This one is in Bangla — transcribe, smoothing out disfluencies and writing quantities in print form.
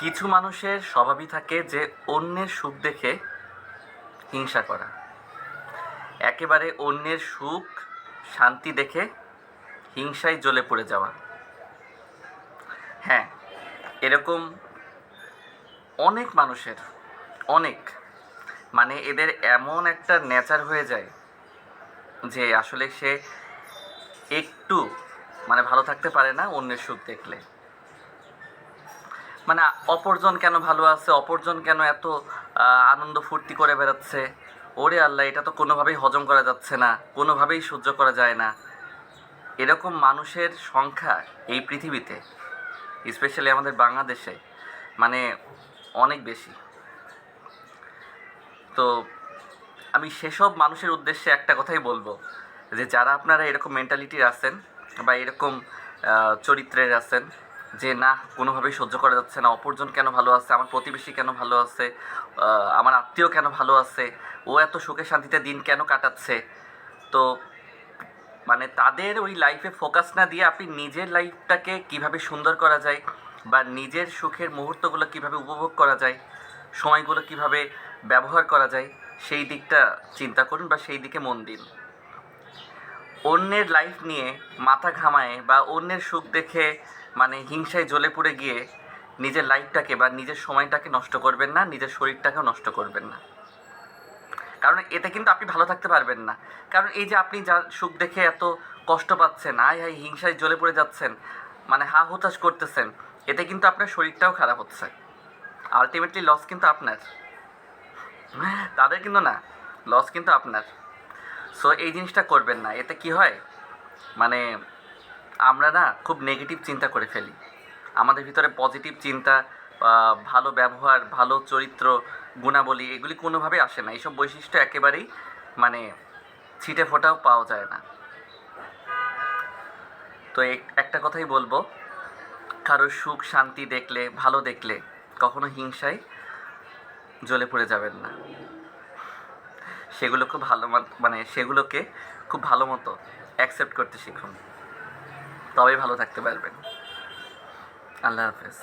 কিছু মানুষের স্বভাবই থাকে যে অন্যের সুখ দেখে হিংসা করা, একেবারে অন্যের সুখ শান্তি দেখে হিংসায় জ্বলে পড়ে যাওয়া। হ্যাঁ, এরকম অনেক মানুষের, অনেক, মানে এদের এমন একটা নেচার হয়ে যায় যে আসলে সে একটু মানে ভালো থাকতে পারে না অন্যের সুখ দেখলে। মানে অপরজন কেন ভালো আছে, অপরজন কেন এত আনন্দ ফুর্তি করে বেড়াচ্ছে, ওরে আল্লাহ, এটা তো কোনোভাবেই হজম করা যাচ্ছে না, কোনোভাবেই সহ্য করা যায় না। এরকম মানুষের সংখ্যা এই পৃথিবীতে, স্পেশালি আমাদের বাংলাদেশে, মানে অনেক বেশি। তো আমি সেসব মানুষের উদ্দেশ্যে একটা কথাই বলবো, যে যারা আপনারা এরকম মেন্টালিটির আছেন বা এরকম চরিত্রের আছেন যে না কোনোভাবেই সহ্য করা যাচ্ছে না, অপরজন কেন ভালো আছে, আমার প্রতিবেশী কেন ভালো আছে, আমার আত্মীয় কেন ভালো আছে, ও এত সুখে শান্তিতে দিন কেন কাটাচ্ছে, তো মানে তাদের ওই লাইফে ফোকাস না দিয়ে আপনি নিজের লাইফটাকে কিভাবে সুন্দর করা যায় বা নিজের সুখের মুহূর্তগুলো কিভাবে উপভোগ করা যায়, সময়গুলো কিভাবে ব্যবহার করা যায়, সেই দিকটা চিন্তা করুন বা সেই দিকে মন দিন। অন্যের লাইফ নিয়ে মাথা ঘামায় বা অন্যের সুখ দেখে মানে হিংসায় জ্বলে পড়ে গিয়ে নিজের লাইফটাকে বা নিজের সময়টাকে নষ্ট করবেন না, নিজের শরীরটাকেও নষ্ট করবেন না। কারণ এতে কিন্তু আপনি ভালো থাকতে পারবেন না। কারণ এই যে আপনি যা সুখ দেখে এত কষ্ট পাচ্ছেন, আয় হায় হিংসায় জ্বলে পড়ে যাচ্ছেন, মানে হা হুতাশ করতেছেন, এতে কিন্তু আপনার শরীরটাও খারাপ হচ্ছে। আলটিমেটলি লস কিন্তু আপনার, তাদের কিন্তু না, লস কিন্তু আপনার। সো এই জিনিসটা করবেন না। এতে কি হয়, মানে আমরা না খুব নেগেটিভ চিন্তা করে ফেলি, আমাদের ভিতরে পজিটিভ চিন্তা, ভালো ব্যবহার, ভালো চরিত্র, গুণাবলী এগুলি কোনোভাবেই আসে না। এইসব বৈশিষ্ট্য একেবারেই মানে ছিটে ফোটাও পাওয়া যায় না। তো একটা কথাই বলবো, কারোর সুখ শান্তি দেখলে, ভালো দেখলে কখনো হিংসায় জ্বলে পড়ে যাবেন না। সেগুলো খুব ভালো মানে সেগুলোকে খুব ভালো মতো অ্যাকসেপ্ট করতে শিখুন, তবেই ভালো থাকতে পারবেন। আল্লাহ হাফেজ।